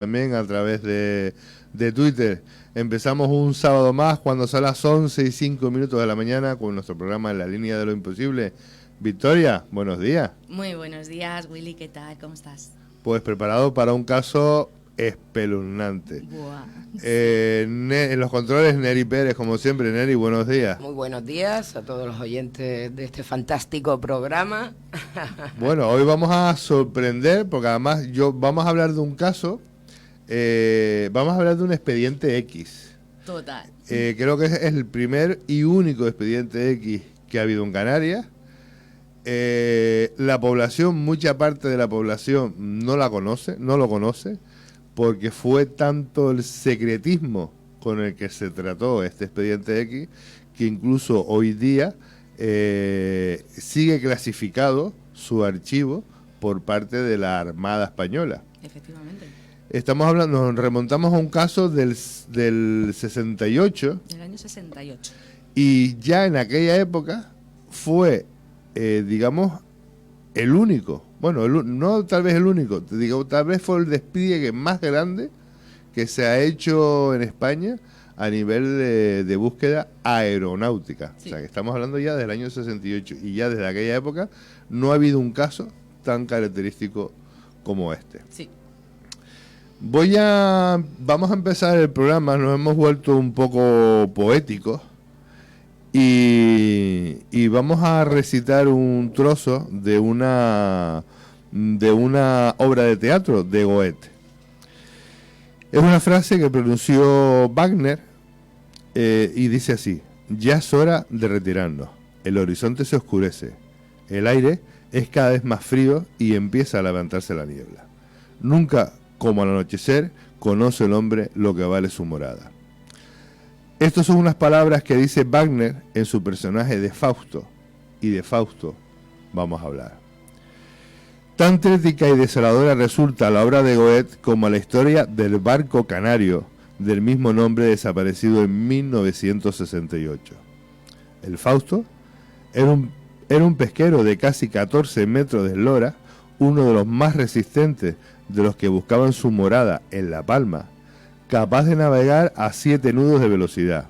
también a través de Twitter. Empezamos un sábado más cuando son las 11:05 de la mañana con nuestro programa En la línea de lo imposible. Victoria, buenos días. Muy buenos días, Willy, ¿qué tal? ¿Cómo estás? Pues preparado para un caso espeluznante. Buah. En los controles, Neri Pérez, como siempre. Neri, buenos días. Muy buenos días a todos los oyentes de este fantástico programa. Bueno, hoy vamos a sorprender, porque además vamos a hablar de un caso, vamos a hablar de un expediente X. Total. Creo que es el primer y único expediente X que ha habido en Canarias. La población, mucha parte de la población no lo conoce, porque fue tanto el secretismo con el que se trató este expediente X, que incluso hoy día sigue clasificado su archivo por parte de la Armada Española. Efectivamente. Estamos hablando, nos remontamos a un caso del 68. Del año 68. Y ya en aquella época fue, digamos, el único, bueno, no tal vez el único, te digo, tal vez fue el despliegue más grande que se ha hecho en España a nivel de búsqueda aeronáutica. Sí. O sea, que estamos hablando ya del año 68 y ya desde aquella época no ha habido un caso tan característico como este. Sí. Vamos a empezar el programa, nos hemos vuelto un poco poéticos. Y vamos a recitar un trozo de una obra de teatro de Goethe. Es una frase que pronunció Wagner y dice así: ya es hora de retirarnos, el horizonte se oscurece, el aire es cada vez más frío y empieza a levantarse la niebla. Nunca, como al anochecer, conoce el hombre lo que vale su morada. Estas son unas palabras que dice Wagner en su personaje de Fausto, y de Fausto vamos a hablar. Tan tétrica y desoladora resulta la obra de Goethe como la historia del barco canario del mismo nombre desaparecido en 1968. El Fausto era un pesquero de casi 14 metros de eslora, uno de los más resistentes de los que buscaban su morada en La Palma, capaz de navegar a 7 nudos de velocidad.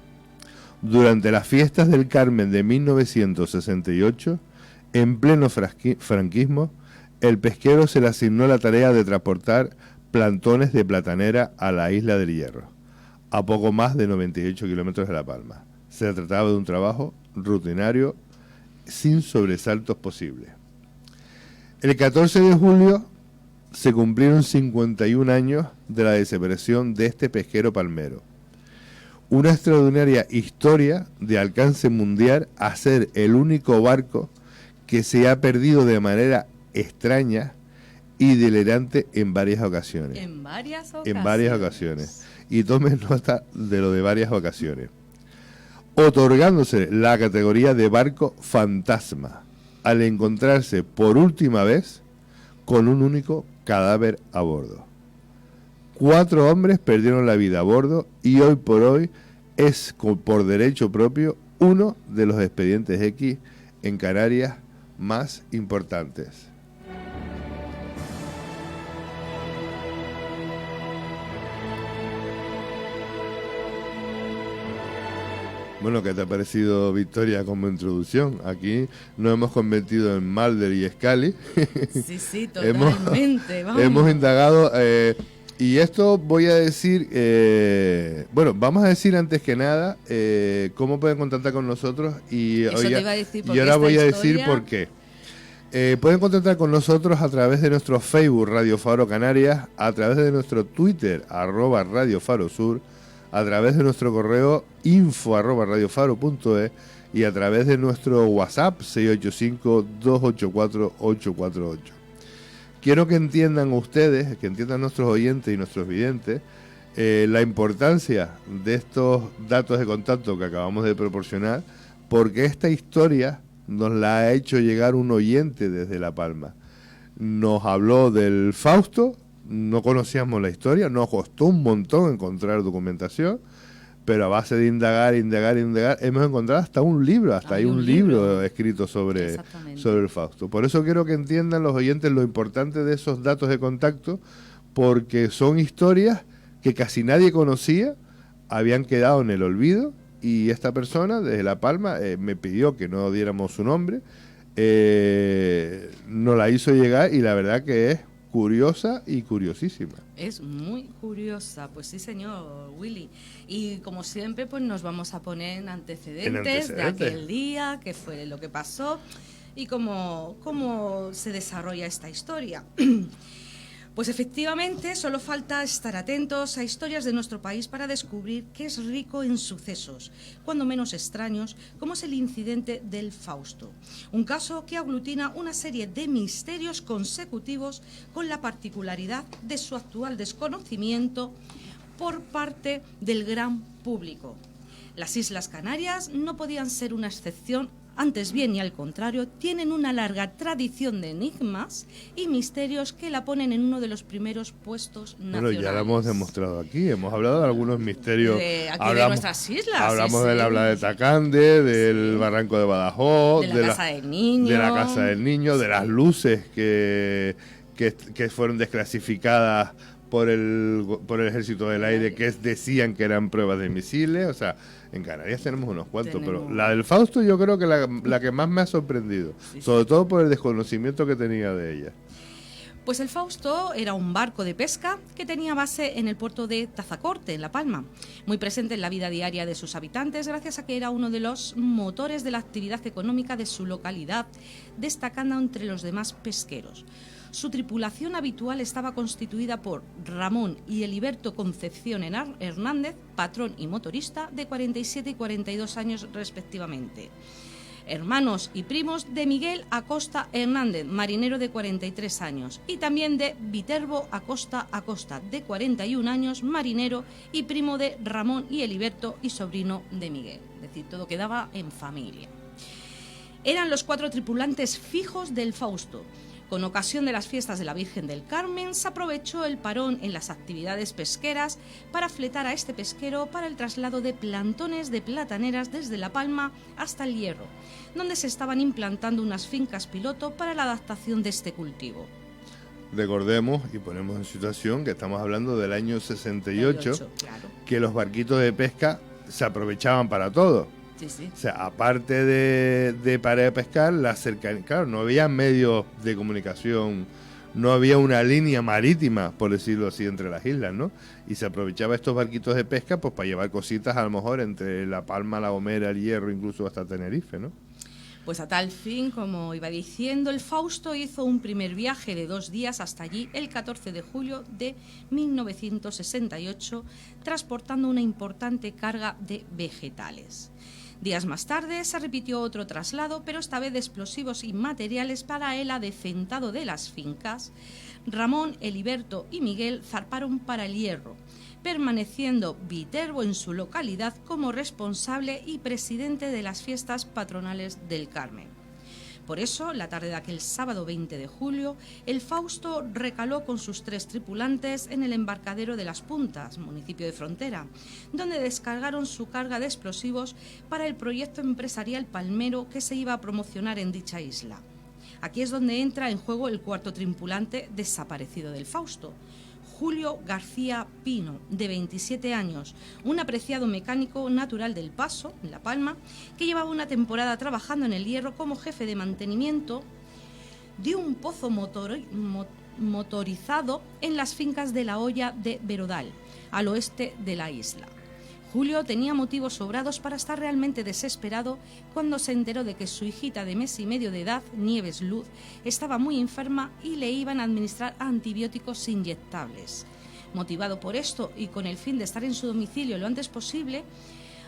Durante las fiestas del Carmen de 1968, en pleno franquismo, el pesquero se le asignó la tarea de transportar plantones de platanera a la isla del Hierro, a poco más de 98 kilómetros de La Palma. Se trataba de un trabajo rutinario sin sobresaltos posibles. El 14 de julio se cumplieron 51 años de la desaparición de este pesquero palmero. Una extraordinaria historia de alcance mundial a ser el único barco que se ha perdido de manera extraña y delirante en varias ocasiones. En varias ocasiones. Y tomen nota de lo de varias ocasiones. Otorgándose la categoría de barco fantasma al encontrarse por última vez con un único cadáver a bordo. 4 hombres perdieron la vida a bordo y hoy por hoy es, por derecho propio, uno de los expedientes X en Canarias más importantes. Bueno, ¿qué te ha parecido, Victoria, como introducción? Aquí nos hemos convertido en Mulder y Scully. Sí, totalmente. Hemos indagado, y esto voy a decir, vamos a decir antes que nada cómo pueden contactar con nosotros y ahora voy a decir por qué. Pueden contactar con nosotros a través de nuestro Facebook Radio Faro Canarias, a través de nuestro Twitter @Radio Faro Sur, a través de nuestro correo info@radiofaro.es y a través de nuestro WhatsApp 685-284-848. Quiero que entiendan ustedes, que entiendan nuestros oyentes y nuestros videntes, la importancia de estos datos de contacto que acabamos de proporcionar, porque esta historia nos la ha hecho llegar un oyente desde La Palma. Nos habló del Fausto. No conocíamos la historia, nos costó un montón encontrar documentación, pero a base de indagar, hemos encontrado hasta un libro, hay un libro escrito sobre el Fausto. Por eso quiero que entiendan los oyentes lo importante de esos datos de contacto, porque son historias que casi nadie conocía, habían quedado en el olvido, y esta persona desde La Palma me pidió que no diéramos su nombre, nos la hizo llegar y la verdad que es curiosa y curiosísima. Es muy curiosa, pues sí, señor Willy. Y como siempre, pues nos vamos a poner en antecedentes de aquel día, qué fue lo que pasó y cómo se desarrolla esta historia. Pues efectivamente, solo falta estar atentos a historias de nuestro país para descubrir que es rico en sucesos, cuando menos extraños, como es el incidente del Fausto. Un caso que aglutina una serie de misterios consecutivos con la particularidad de su actual desconocimiento por parte del gran público. Las Islas Canarias no podían ser una excepción. Antes bien y al contrario, tienen una larga tradición de enigmas y misterios que la ponen en uno de los primeros puestos nacionales. Bueno, ya lo hemos demostrado aquí, hemos hablado de algunos misterios. De nuestras islas. Hablamos del habla de Tacande, del barranco de Badajoz, de la Casa del Niño. De la Casa del Niño, de las luces que fueron desclasificadas por el Ejército del Aire, que decían que eran pruebas de misiles. O sea, en Canarias tenemos unos cuantos, pero la del Fausto yo creo que la que más me ha sorprendido, sobre todo por el desconocimiento que tenía de ella. Pues el Fausto era un barco de pesca que tenía base en el puerto de Tazacorte, en La Palma, muy presente en la vida diaria de sus habitantes gracias a que era uno de los motores de la actividad económica de su localidad, destacando entre los demás pesqueros. Su tripulación habitual estaba constituida por Ramón y Eliberto Concepción Hernández, patrón y motorista, de 47 y 42 años respectivamente. Hermanos y primos de Miguel Acosta Hernández, marinero de 43 años, y también de Viterbo Acosta, de 41 años, marinero y primo de Ramón y Eliberto y sobrino de Miguel. Es decir, todo quedaba en familia. Eran los 4 tripulantes fijos del Fausto. Con ocasión de las fiestas de la Virgen del Carmen, se aprovechó el parón en las actividades pesqueras para fletar a este pesquero para el traslado de plantones de plataneras desde La Palma hasta El Hierro, donde se estaban implantando unas fincas piloto para la adaptación de este cultivo. Recordemos y ponemos en situación que estamos hablando del año 68, claro. Que los barquitos de pesca se aprovechaban para todo. Sí. O sea, aparte de parar de pescar, la cercanía, claro, no había medios de comunicación, no había una línea marítima, por decirlo así, entre las islas, ¿no? Y se aprovechaba estos barquitos de pesca pues para llevar cositas a lo mejor entre La Palma, La Gomera, El Hierro, incluso hasta Tenerife, ¿no? Pues a tal fin, como iba diciendo, el Fausto hizo un primer viaje de 2 días hasta allí el 14 de julio de 1968, transportando una importante carga de vegetales. Días más tarde se repitió otro traslado, pero esta vez de explosivos y materiales para el adecentado de las fincas. Ramón, Eliberto y Miguel zarparon para El Hierro, permaneciendo Viterbo en su localidad como responsable y presidente de las fiestas patronales del Carmen. Por eso, la tarde de aquel sábado 20 de julio, el Fausto recaló con sus 3 tripulantes en el embarcadero de Las Puntas, municipio de Frontera, donde descargaron su carga de explosivos para el proyecto empresarial palmero que se iba a promocionar en dicha isla. Aquí es donde entra en juego el 4.º tripulante desaparecido del Fausto, Julio García Pino, de 27 años, un apreciado mecánico natural del Paso, en La Palma, que llevaba una temporada trabajando en El Hierro como jefe de mantenimiento de un pozo motorizado en las fincas de La Hoya de Verodal, al oeste de la isla. Julio tenía motivos sobrados para estar realmente desesperado cuando se enteró de que su hijita de 1 mes y medio de edad, Nieves Luz, estaba muy enferma y le iban a administrar antibióticos inyectables. Motivado por esto y con el fin de estar en su domicilio lo antes posible,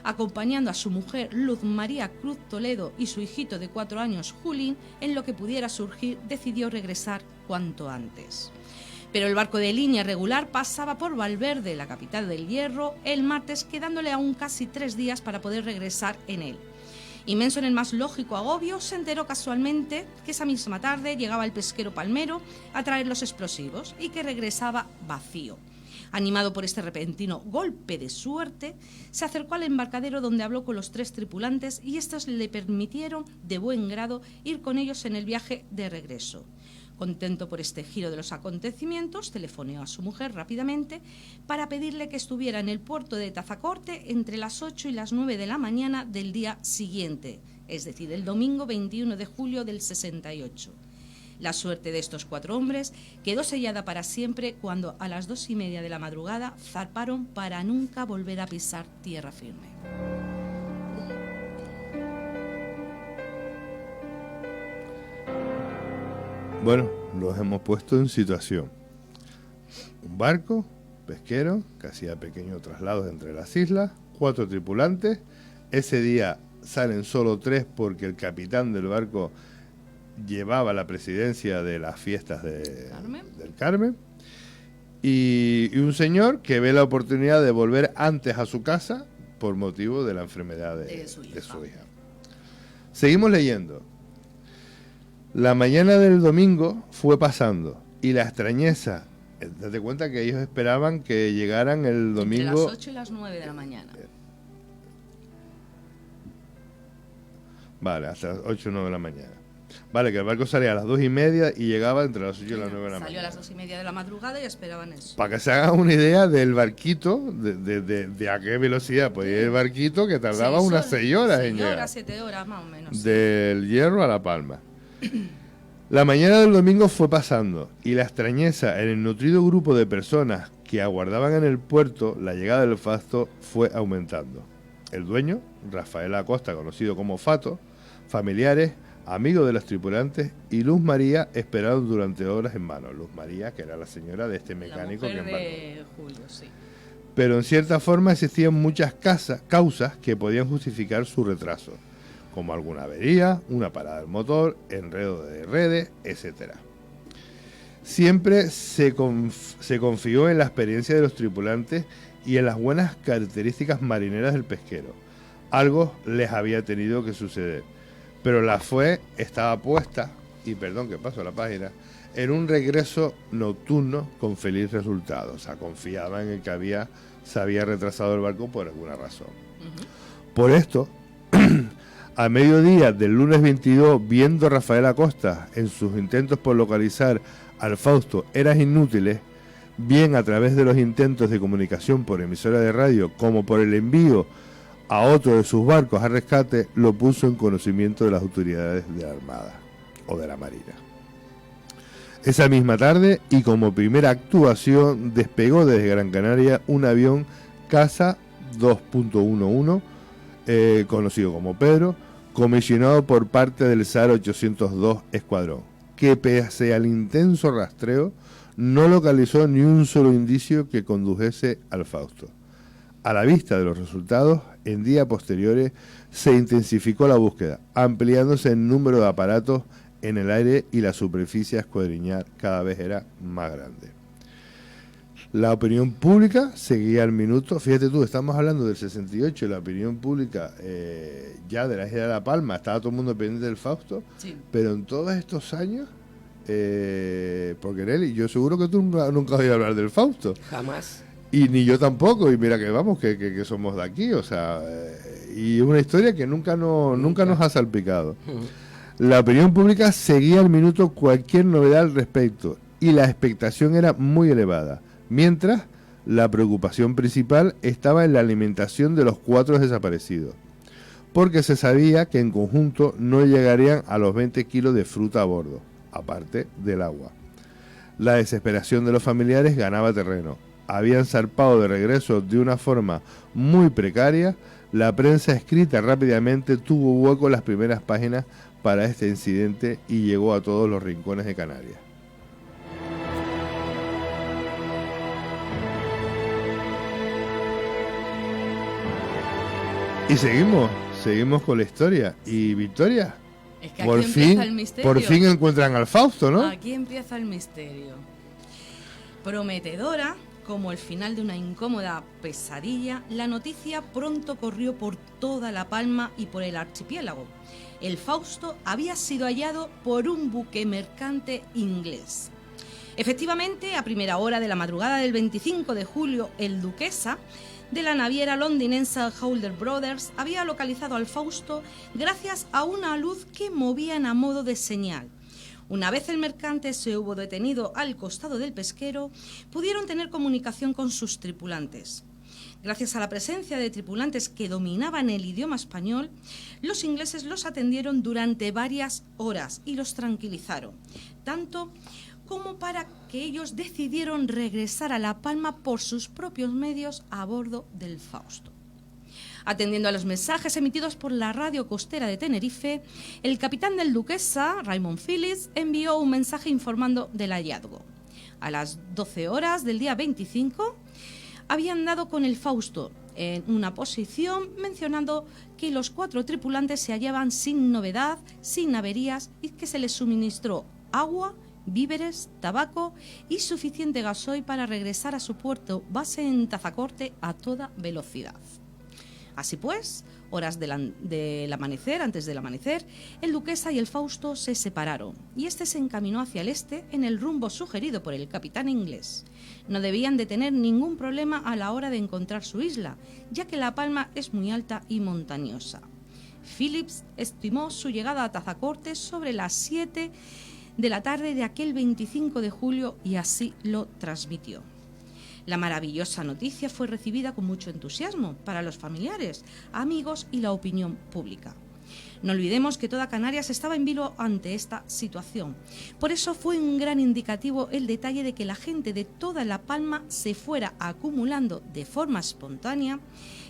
acompañando a su mujer Luz María Cruz Toledo y su hijito de 4 años, Julín, en lo que pudiera surgir, decidió regresar cuanto antes. Pero el barco de línea regular pasaba por Valverde, la capital del Hierro, el martes, quedándole aún casi 3 días para poder regresar en él. Inmenso en el más lógico agobio, se enteró casualmente que esa misma tarde llegaba el pesquero palmero a traer los explosivos y que regresaba vacío. Animado por este repentino golpe de suerte, se acercó al embarcadero donde habló con los 3 tripulantes y estos le permitieron de buen grado ir con ellos en el viaje de regreso. Contento por este giro de los acontecimientos, telefoneó a su mujer rápidamente para pedirle que estuviera en el puerto de Tazacorte entre las 8 y las 9 de la mañana del día siguiente, es decir, el domingo 21 de julio del 68. La suerte de estos 4 hombres quedó sellada para siempre cuando a las 2:30 de la madrugada zarparon para nunca volver a pisar tierra firme. Bueno, los hemos puesto en situación. Un barco pesquero que hacía pequeños traslados entre las islas, 4 tripulantes. Ese día salen solo 3 porque el capitán del barco llevaba la presidencia de las fiestas del Carmen. Y un señor que ve la oportunidad de volver antes a su casa por motivo de la enfermedad de su hija. Seguimos leyendo. La mañana del domingo fue pasando y la extrañeza, date cuenta que ellos esperaban que llegaran el domingo... Entre las 8 y las 9 de la mañana. Vale, hasta las 8 o 9 de la mañana. Vale, que el barco salía a las 2:30 y llegaba entre las 8 y las 9 de la mañana. Salió a las 2:30 de la madrugada y esperaban eso. Para que se hagan una idea del barquito, de a qué velocidad podía ir el barquito, que tardaba unas 6 horas en llegar. 6 horas, 7 horas más o menos. Del Hierro a La Palma. La mañana del domingo fue pasando y la extrañeza en el nutrido grupo de personas que aguardaban en el puerto la llegada del Fausto fue aumentando. El dueño, Rafael Acosta, conocido como Fato, familiares, amigos de los tripulantes y Luz María esperaron durante horas en vano. Luz María, que era la señora de este mecánico que embarcó. De Julio, sí. Pero en cierta forma existían muchas causas que podían justificar su retraso, como alguna avería, una parada del motor, enredo de redes, etc. Siempre se confió en la experiencia de los tripulantes y en las buenas características marineras del pesquero. Algo les había tenido que suceder, pero la fe estaba puesta, y perdón que paso la página, en un regreso nocturno con feliz resultado. O sea, confiaban en que se había retrasado el barco por alguna razón. Por esto, a mediodía del lunes 22, viendo Rafael Acosta en sus intentos por localizar al Fausto eran inútiles, bien a través de los intentos de comunicación por emisora de radio como por el envío a otro de sus barcos a rescate, lo puso en conocimiento de las autoridades de la Armada o de la Marina. Esa misma tarde, y como primera actuación, despegó desde Gran Canaria un avión Caza 2.11, conocido como Pedro, comisionado por parte del SAR 802 Escuadrón, que pese al intenso rastreo, no localizó ni un solo indicio que condujese al Fausto. A la vista de los resultados, en días posteriores se intensificó la búsqueda, ampliándose el número de aparatos en el aire y la superficie a escuadriñar cada vez era más grande. La opinión pública seguía al minuto. Fíjate tú, estamos hablando del 68, la opinión pública ya de la isla de La Palma, estaba todo el mundo pendiente del Fausto, sí. Pero en todos estos años, porque Nelly, yo seguro que tú nunca has oído hablar del Fausto. Jamás. Y ni yo tampoco, y mira que vamos, que somos de aquí, o sea, y una historia que nunca nos ha salpicado. La opinión pública seguía al minuto cualquier novedad al respecto, y la expectación era muy elevada, mientras la preocupación principal estaba en la alimentación de los 4 desaparecidos, porque se sabía que en conjunto no llegarían a los 20 kilos de fruta a bordo, aparte del agua. La desesperación de los familiares ganaba terreno. Habían zarpado de regreso de una forma muy precaria. La prensa escrita rápidamente tuvo hueco en las primeras páginas para este incidente y llegó a todos los rincones de Canarias. Y seguimos con la historia. Y Victoria, es que por fin encuentran al Fausto, ¿no? Aquí empieza el misterio. Prometedora como el final de una incómoda pesadilla, la noticia pronto corrió por toda La Palma y por el archipiélago. El Fausto había sido hallado por un buque mercante inglés. Efectivamente, a primera hora de la madrugada del 25 de julio, el Duquesa, de la naviera londinense Howler Brothers, había localizado al Fausto gracias a una luz que movían a modo de señal. Una vez el mercante se hubo detenido al costado del pesquero, pudieron tener comunicación con sus tripulantes. Gracias a la presencia de tripulantes que dominaban el idioma español, los ingleses los atendieron durante varias horas y los tranquilizaron, tanto como para que ellos decidieron regresar a La Palma por sus propios medios a bordo del Fausto. Atendiendo a los mensajes emitidos por la radio costera de Tenerife, el capitán del Duquesa, Raymond Phillips, envió un mensaje informando del hallazgo. A las 12 horas del día 25, habían dado con el Fausto en una posición mencionando que los 4 tripulantes se hallaban sin novedad, sin averías y que se les suministró agua, víveres, tabaco y suficiente gasoil para regresar a su puerto base en Tazacorte a toda velocidad. Así pues, horas del amanecer, antes del amanecer, el Duquesa y el Fausto se separaron y este se encaminó hacia el este en el rumbo sugerido por el capitán inglés. No debían de tener ningún problema a la hora de encontrar su isla, ya que La Palma es muy alta y montañosa. Phillips estimó su llegada a Tazacorte sobre las 7 de la tarde de aquel 25 de julio y así lo transmitió. La maravillosa noticia fue recibida con mucho entusiasmo para los familiares, amigos y la opinión pública. No olvidemos que toda Canarias estaba en vilo ante esta situación. Por eso fue un gran indicativo el detalle de que la gente de toda La Palma se fuera acumulando de forma espontánea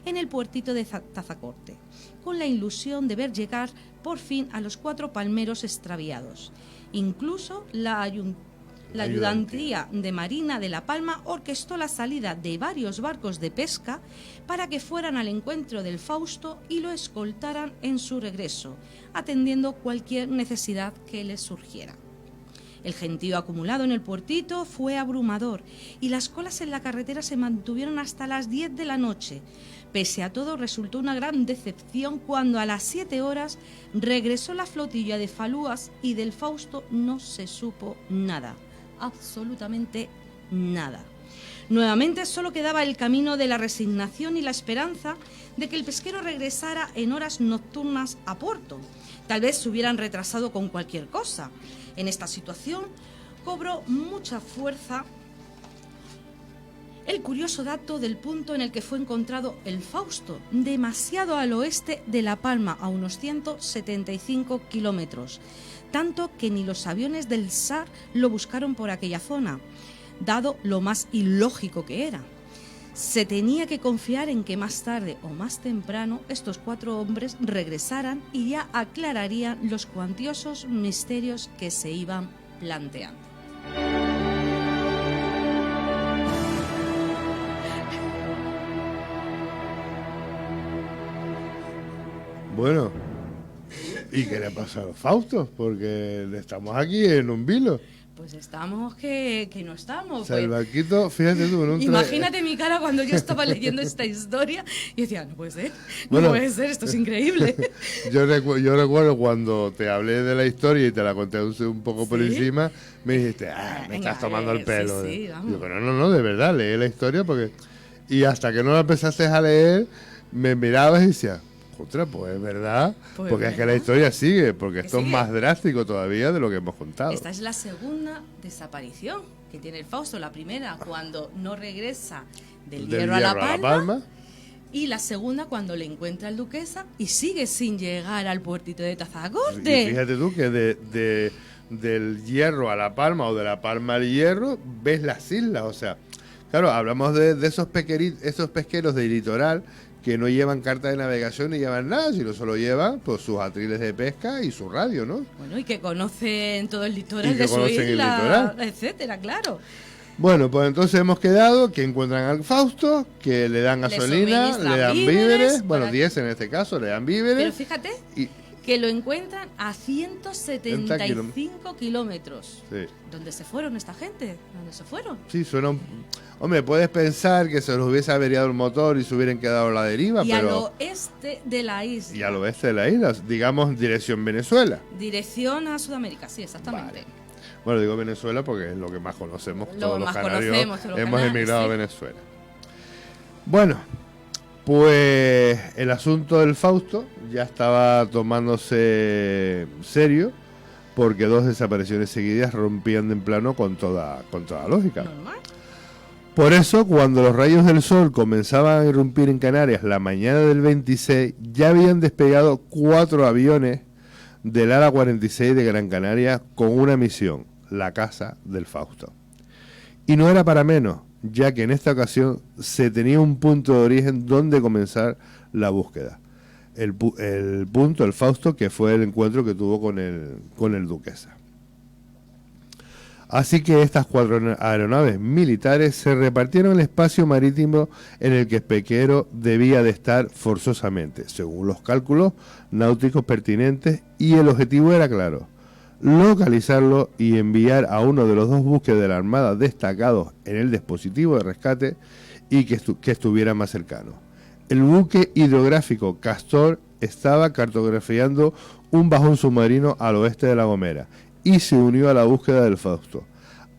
en el puertito de Tazacorte, con la ilusión de ver llegar por fin a los 4 palmeros extraviados. Incluso la ayudantía de Marina de La Palma orquestó la salida de varios barcos de pesca para que fueran al encuentro del Fausto y lo escoltaran en su regreso, atendiendo cualquier necesidad que les surgiera. El gentío acumulado en el puertito fue abrumador y las colas en la carretera se mantuvieron hasta las 10 de la noche. Pese a todo, resultó una gran decepción cuando a las 7 horas regresó la flotilla de falúas y del Fausto no se supo nada. Absolutamente nada. Nuevamente solo quedaba el camino de la resignación y la esperanza de que el pesquero regresara en horas nocturnas a puerto. Tal vez se hubieran retrasado con cualquier cosa. En esta situación cobró mucha fuerza el curioso dato del punto en el que fue encontrado el Fausto, demasiado al oeste de La Palma, a unos 175 kilómetros. Tanto que ni los aviones del SAR lo buscaron por aquella zona, dado lo más ilógico que era. Se tenía que confiar en que más tarde o más temprano estos 4 hombres regresaran y ya aclararían los cuantiosos misterios que se iban planteando. Bueno, ¿y qué le pasa a los Faustos? Porque estamos aquí en un vilo. Pues estamos que no estamos. O sea, el barquito, fíjate tú, en un imagínate mi cara cuando yo estaba leyendo esta historia y decía, no puede ser, no puede ser, esto es increíble. Yo recuerdo cuando te hablé de la historia y te la conté un poco por encima, me dijiste, me estás tomando el pelo. Sí, vamos. Digo, no, de verdad, leí la historia porque... Y hasta que no la empezaste a leer, me mirabas y decías, contra, pues es verdad, pues porque es que la historia sigue, porque esto es más drástico todavía de lo que hemos contado. Esta es la segunda desaparición que tiene el Fausto. La primera cuando no regresa del Hierro a La Palma, y la segunda cuando le encuentra el Duquesa y sigue sin llegar al puertito de Tazacorte. Y fíjate tú que del Hierro a La Palma o de La Palma al Hierro ves las islas, o sea, claro, hablamos de esos pesqueros del litoral que no llevan carta de navegación ni llevan nada, sino solo llevan pues sus atriles de pesca y su radio, ¿no? Bueno, y que conocen todo el litoral de su isla, etcétera, claro. Bueno, pues entonces hemos quedado que encuentran al Fausto, que le dan gasolina, le dan víveres, bueno, 10 en este caso, le dan víveres. Pero fíjate que lo encuentran a 175 kilómetros. Sí. ¿Dónde se fueron esta gente? ¿Dónde se fueron? Sí, suena Hombre, puedes pensar que se les hubiese averiado el motor y se hubieran quedado a la deriva, y pero... al oeste de la isla. Y al oeste de la isla, digamos, dirección Venezuela. Dirección a Sudamérica, sí, exactamente. Vale. Bueno, digo Venezuela porque es lo que más conocemos. Todos los canarios hemos emigrado a Venezuela. Bueno, pues el asunto del Fausto ya estaba tomándose serio porque dos desapariciones seguidas rompían de plano con toda lógica. Normal. Por eso, cuando los rayos del sol comenzaban a irrumpir en Canarias la mañana del 26, ya habían despegado 4 aviones del ala 46 de Gran Canaria con una misión, la casa del Fausto. Y no era para menos, ya que en esta ocasión se tenía un punto de origen donde comenzar la búsqueda. El punto, el Fausto, que fue el encuentro que tuvo con el Duquesa. Así que estas 4 aeronaves militares se repartieron el espacio marítimo en el que Espequero debía de estar forzosamente, según los cálculos náuticos pertinentes, y el objetivo era claro: localizarlo y enviar a uno de los 2 buques de la Armada destacados en el dispositivo de rescate y que estuviera más cercano. El buque hidrográfico Castor estaba cartografiando un bajón submarino al oeste de La Gomera y se unió a la búsqueda del Fausto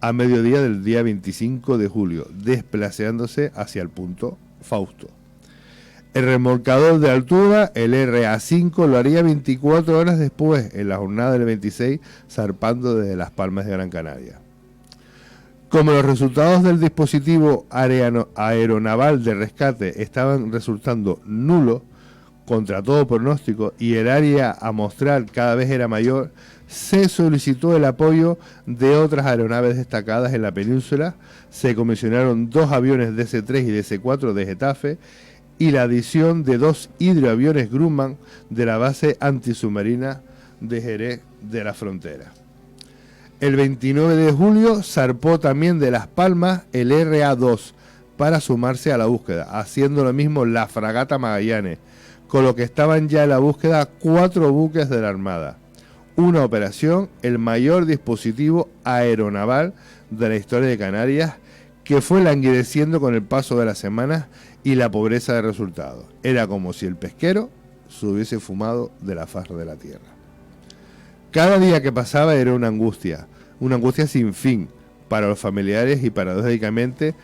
a mediodía del día 25 de julio, desplazándose hacia el punto Fausto. El remolcador de altura, el RA-5, lo haría 24 horas después, en la jornada del 26, zarpando desde Las Palmas de Gran Canaria. Como los resultados del dispositivo aeronaval de rescate estaban resultando nulos, contra todo pronóstico, y el área a mostrar cada vez era mayor, se solicitó el apoyo de otras aeronaves destacadas en la península. Se comisionaron 2 aviones DC-3 y DC-4 de Getafe y la adición de 2 hidroaviones Grumman de la base antisubmarina de Jerez de la Frontera. El 29 de julio zarpó también de Las Palmas el RA-2 para sumarse a la búsqueda, haciendo lo mismo la fragata Magallanes, con lo que estaban ya en la búsqueda 4 buques de la Armada. Una operación, el mayor dispositivo aeronaval de la historia de Canarias, que fue languideciendo con el paso de las semanas y la pobreza de resultados. Era como si el pesquero se hubiese fumado de la faz de la tierra. Cada día que pasaba era una angustia sin fin para los familiares y paradójicamente,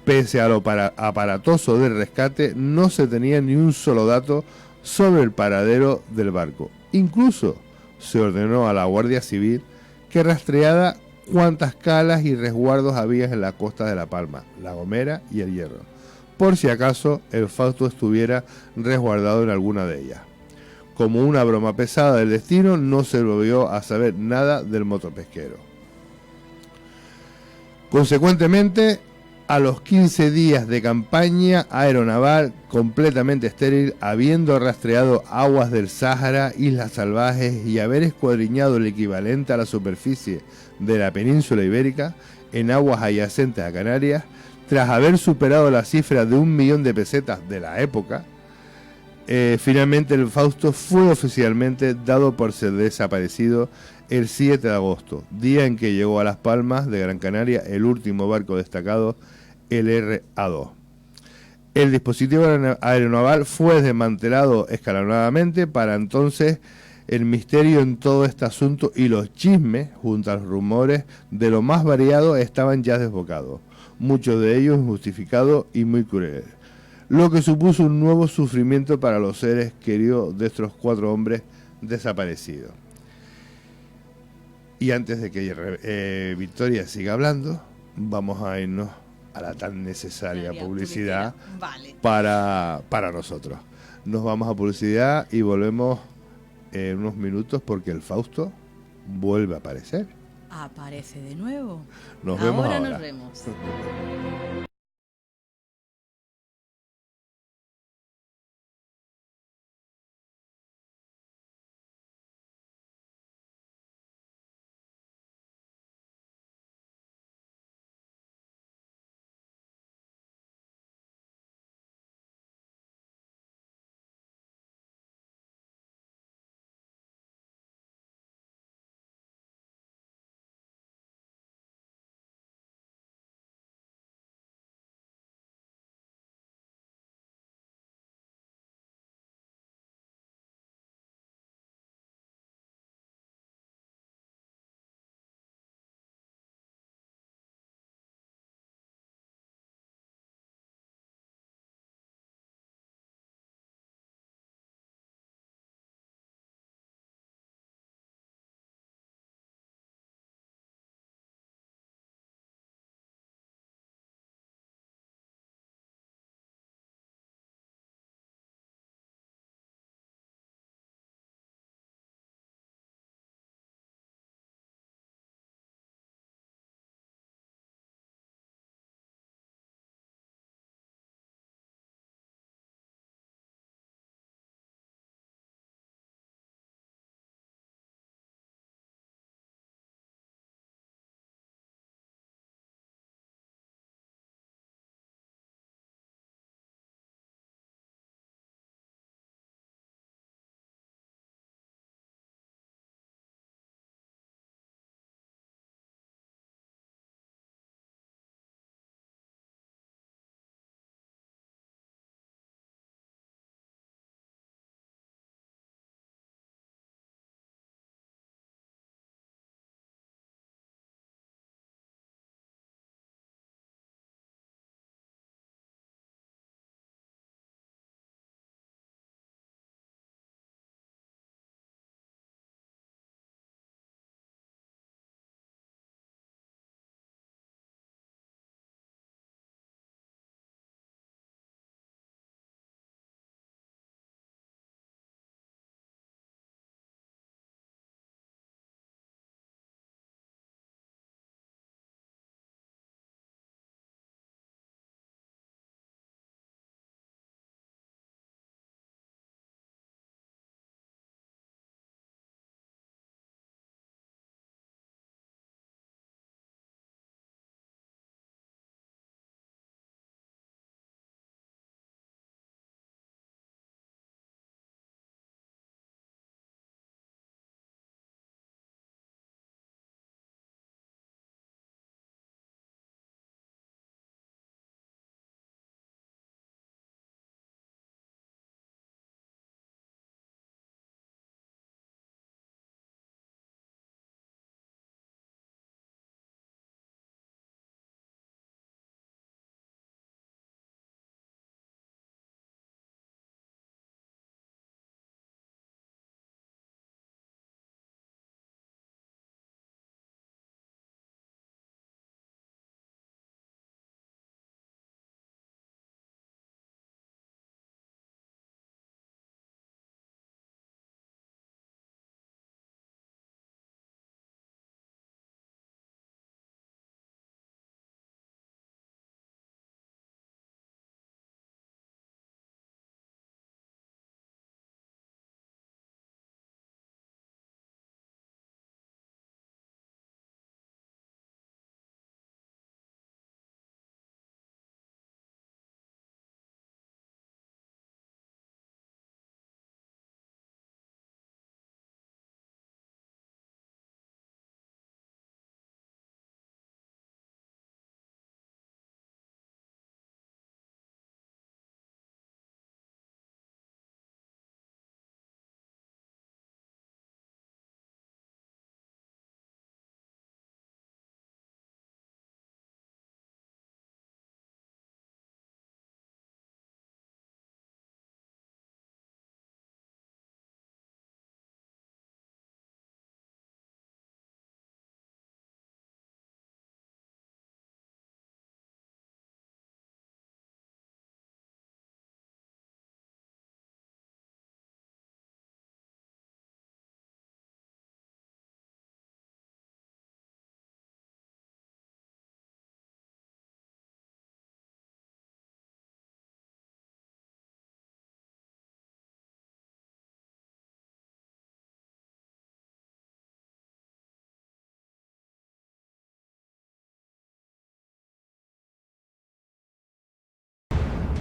pese a lo aparatoso del rescate, no se tenía ni un solo dato sobre el paradero del barco. Incluso se ordenó a la Guardia Civil que rastreara cuántas calas y resguardos había en la costa de La Palma, La Gomera y El Hierro, por si acaso el Fausto estuviera resguardado en alguna de ellas. Como una broma pesada del destino, no se volvió a saber nada del motopesquero. Consecuentemente, a los 15 días de campaña aeronaval completamente estéril, habiendo rastreado aguas del Sáhara, islas salvajes y haber escuadriñado el equivalente a la superficie de la península ibérica en aguas adyacentes a Canarias, tras haber superado la cifra de 1 millón de pesetas de la época, finalmente el Fausto fue oficialmente dado por ser desaparecido el 7 de agosto, día en que llegó a Las Palmas de Gran Canaria el último barco destacado, el RA-2. El dispositivo aeronaval fue desmantelado escalonadamente. Para entonces el misterio en todo este asunto y los chismes, junto a los rumores de lo más variado, estaban ya desbocados, muchos de ellos injustificados y muy crueles, lo que supuso un nuevo sufrimiento para los seres queridos de estos 4 hombres desaparecidos. Y antes de que Victoria siga hablando, vamos a irnos a la tan necesaria publicidad vale. para nosotros. Nos vamos a publicidad y volvemos en unos minutos porque el Fausto vuelve a aparecer. Aparece de nuevo. Nos vemos ahora. Nos vemos.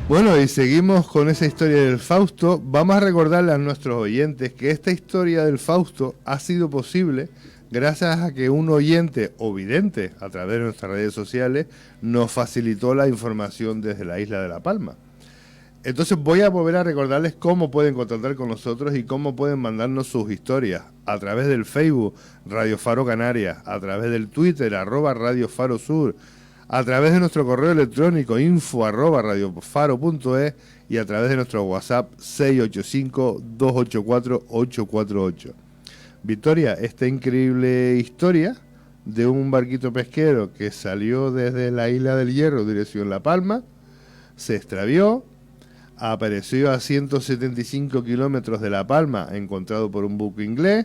Bueno, y seguimos con esa historia del Fausto. Vamos a recordarle a nuestros oyentes que esta historia del Fausto ha sido posible gracias a que un oyente o vidente a través de nuestras redes sociales nos facilitó la información desde la isla de La Palma. Entonces voy a volver a recordarles cómo pueden contactar con nosotros y cómo pueden mandarnos sus historias a través del Facebook Radio Faro Canarias, a través del Twitter @Radio Faro Sur, a través de nuestro correo electrónico info@radiofaro.es y a través de nuestro WhatsApp 685-284-848. Victoria, esta increíble historia de un barquito pesquero que salió desde la Isla del Hierro dirección La Palma, se extravió, apareció a 175 kilómetros de La Palma, encontrado por un buque inglés,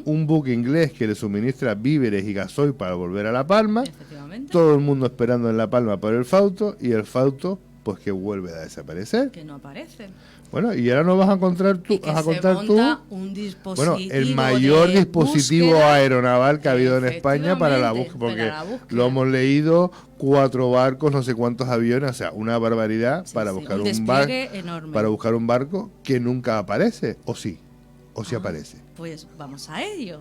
un buque inglés que le suministra víveres y gasoil para volver a La Palma, todo el mundo esperando en La Palma por el Fausto, y el Fausto, pues que vuelve a desaparecer. Que no aparece. Bueno, y ahora nos vas a contar tú, un dispositivo, bueno, el mayor dispositivo búsqueda, aeronaval que ha habido en España para la búsqueda, porque lo hemos leído, 4 barcos, no sé cuántos aviones, o sea, una barbaridad para buscar un barco, para buscar un barco que nunca aparece, o sí aparece. Pues vamos a ello.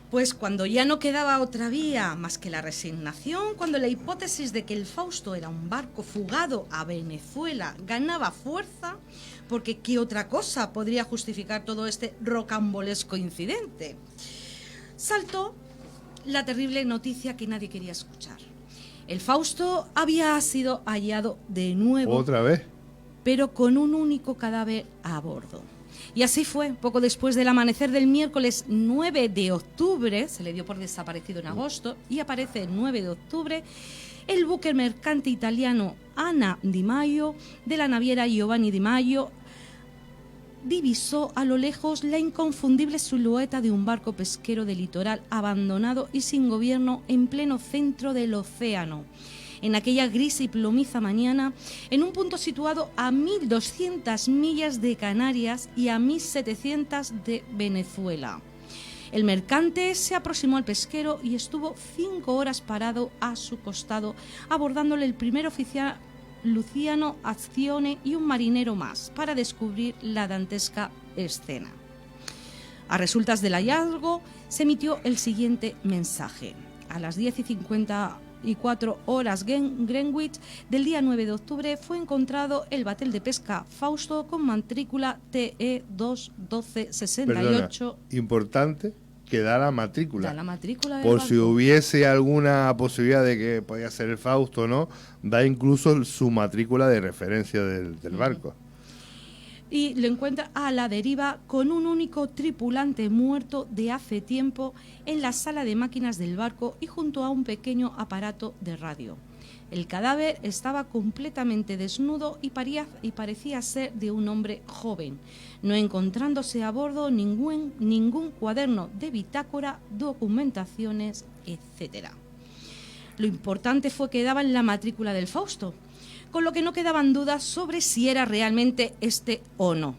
Pues cuando ya no quedaba otra vía más que la resignación, cuando la hipótesis de que el Fausto era un barco fugado a Venezuela ganaba fuerza, porque ¿qué otra cosa podría justificar todo este rocambolesco incidente? Saltó la terrible noticia que nadie quería escuchar. El Fausto había sido hallado de nuevo. ¿Otra vez? Pero con un único cadáver a bordo. Y así fue, poco después del amanecer del miércoles 9 de octubre, se le dio por desaparecido en agosto, y aparece el 9 de octubre, el buque mercante italiano Anna Di Maio, de la naviera Giovanni Di Maio, divisó a lo lejos la inconfundible silueta de un barco pesquero de litoral abandonado y sin gobierno en pleno centro del océano. En aquella gris y plomiza mañana, en un punto situado a 1.200 millas de Canarias y a 1.700 de Venezuela. El mercante se aproximó al pesquero y estuvo 5 horas parado a su costado, abordándole el primer oficial Luciano Accione y un marinero más, para descubrir la dantesca escena. A resultas del hallazgo, se emitió el siguiente mensaje. A las 10:54 horas Greenwich del día 9 de octubre fue encontrado el batel de pesca Fausto con matrícula TE 21268. Importante que da la matrícula. Da la matrícula del por barco. Si hubiese alguna posibilidad de que podía ser el Fausto, ¿no? Da incluso su matrícula de referencia del barco. Y lo encuentra a la deriva con un único tripulante muerto de hace tiempo en la sala de máquinas del barco y junto a un pequeño aparato de radio. El cadáver estaba completamente desnudo y parecía ser de un hombre joven, no encontrándose a bordo ningún cuaderno de bitácora, documentaciones, etc. Lo importante fue que daba en la matrícula del Fausto, con lo que no quedaban dudas sobre si era realmente este o no.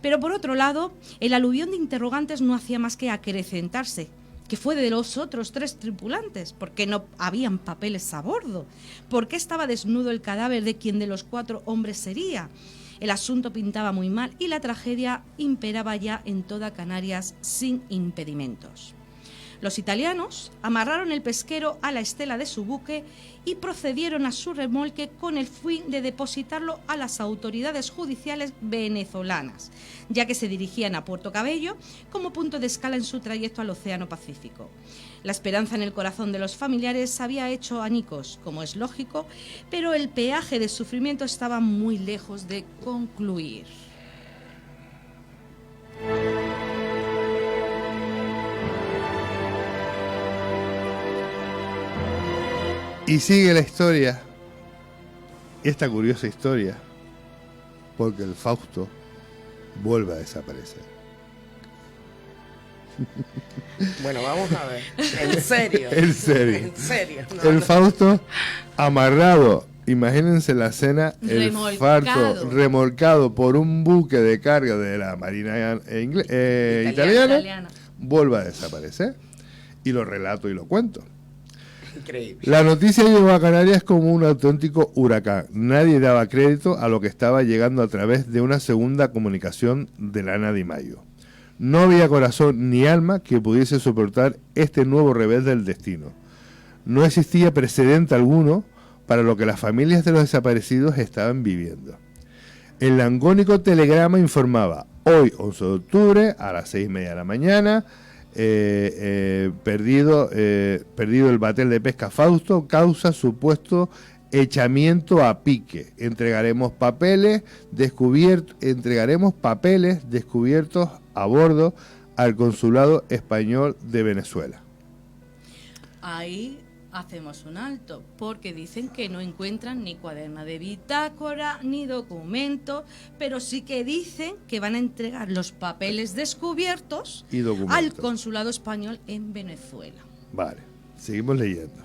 Pero por otro lado, el aluvión de interrogantes no hacía más que acrecentarse. ¿Qué fue de los otros 3 tripulantes? ¿Por qué no habían papeles a bordo? ¿Por qué estaba desnudo el cadáver de quien de los 4 hombres sería? El asunto pintaba muy mal y la tragedia imperaba ya en toda Canarias sin impedimentos. Los italianos amarraron el pesquero a la estela de su buque y procedieron a su remolque con el fin de depositarlo a las autoridades judiciales venezolanas, ya que se dirigían a Puerto Cabello como punto de escala en su trayecto al Océano Pacífico. La esperanza en el corazón de los familiares se había hecho añicos, como es lógico, pero el peaje de sufrimiento estaba muy lejos de concluir. Y sigue la historia, esta curiosa historia, porque el Fausto vuelve a desaparecer. Bueno, vamos a ver. En serio. En serio. En serio. El Fausto amarrado, imagínense la escena, el Fausto remolcado por un buque de carga de la Marina italiana, vuelve a desaparecer. Y lo relato y lo cuento. Increíble. La noticia llegó a Canarias como un auténtico huracán. Nadie daba crédito a lo que estaba llegando a través de una segunda comunicación de la Ana Di Maio. No había corazón ni alma que pudiese soportar este nuevo revés del destino. No existía precedente alguno para lo que las familias de los desaparecidos estaban viviendo. El langónico telegrama informaba: hoy, 11 de octubre, a las 6:30 de la mañana, perdido el batel de pesca Fausto, causa supuesto echamiento a pique. Entregaremos papeles descubiertos a bordo al Consulado Español de Venezuela. Ahí hacemos un alto, porque dicen que no encuentran ni cuaderna de bitácora ni documento, pero sí que dicen que van a entregar los papeles descubiertos Y documentos. al Consulado Español en Venezuela. Vale, seguimos leyendo.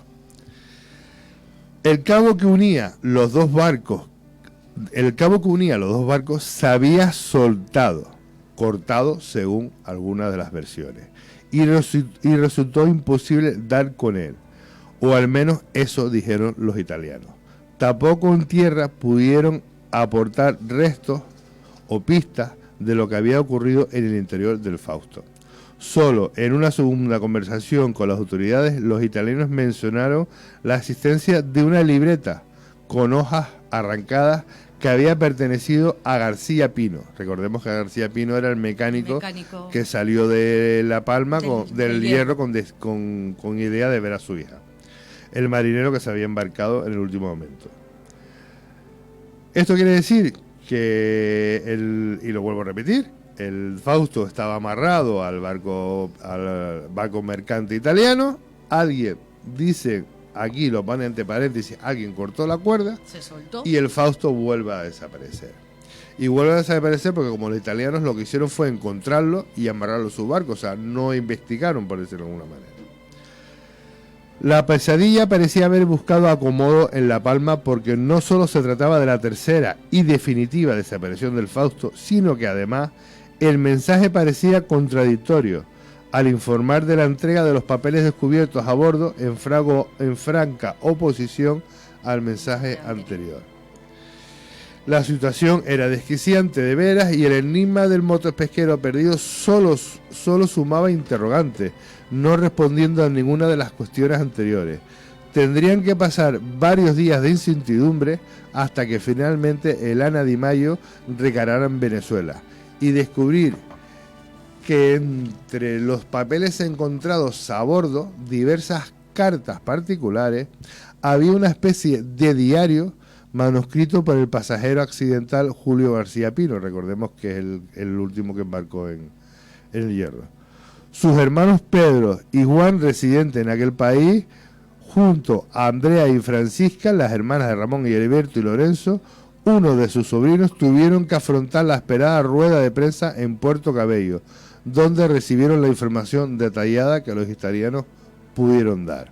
El cabo que unía los dos barcos se había soltado, cortado según algunas de las versiones, y resultó imposible dar con él, o al menos eso dijeron los italianos. Tampoco en tierra pudieron aportar restos o pistas de lo que había ocurrido en el interior del Fausto. Solo en una segunda conversación con las autoridades, los italianos mencionaron la existencia de una libreta con hojas arrancadas que había pertenecido a García Pino. Recordemos que García Pino era el mecánico que salió de La Palma del Hierro con idea de ver a su hija. El marinero que se había embarcado en el último momento. Esto quiere decir que, y lo vuelvo a repetir, el Fausto estaba amarrado al barco mercante italiano. Alguien dice, aquí lo pone entre paréntesis, alguien cortó la cuerda, se soltó, y el Fausto vuelve a desaparecer. Y vuelve a desaparecer porque como los italianos lo que hicieron fue encontrarlo y amarrarlo a su barco, o sea, no investigaron, por decirlo de alguna manera. La pesadilla parecía haber buscado acomodo en La Palma, porque no solo se trataba de la tercera y definitiva desaparición del Fausto, sino que además el mensaje parecía contradictorio al informar de la entrega de los papeles descubiertos a bordo en franca oposición al mensaje anterior. La situación era desquiciante de veras, y el enigma del motopesquero perdido solo sumaba interrogantes, no respondiendo a ninguna de las cuestiones anteriores. Tendrían que pasar varios días de incertidumbre hasta que finalmente el Ana Di Maio recarara en Venezuela y descubrir que entre los papeles encontrados a bordo, diversas cartas particulares, había una especie de diario manuscrito por el pasajero accidental Julio García Pino. Recordemos que es el último que embarcó en el Hierro. Sus hermanos Pedro y Juan, residentes en aquel país, junto a Andrea y Francisca, las hermanas de Ramón y Heriberto y Lorenzo, uno de sus sobrinos, tuvieron que afrontar la esperada rueda de prensa en Puerto Cabello, donde recibieron la información detallada que los italianos pudieron dar.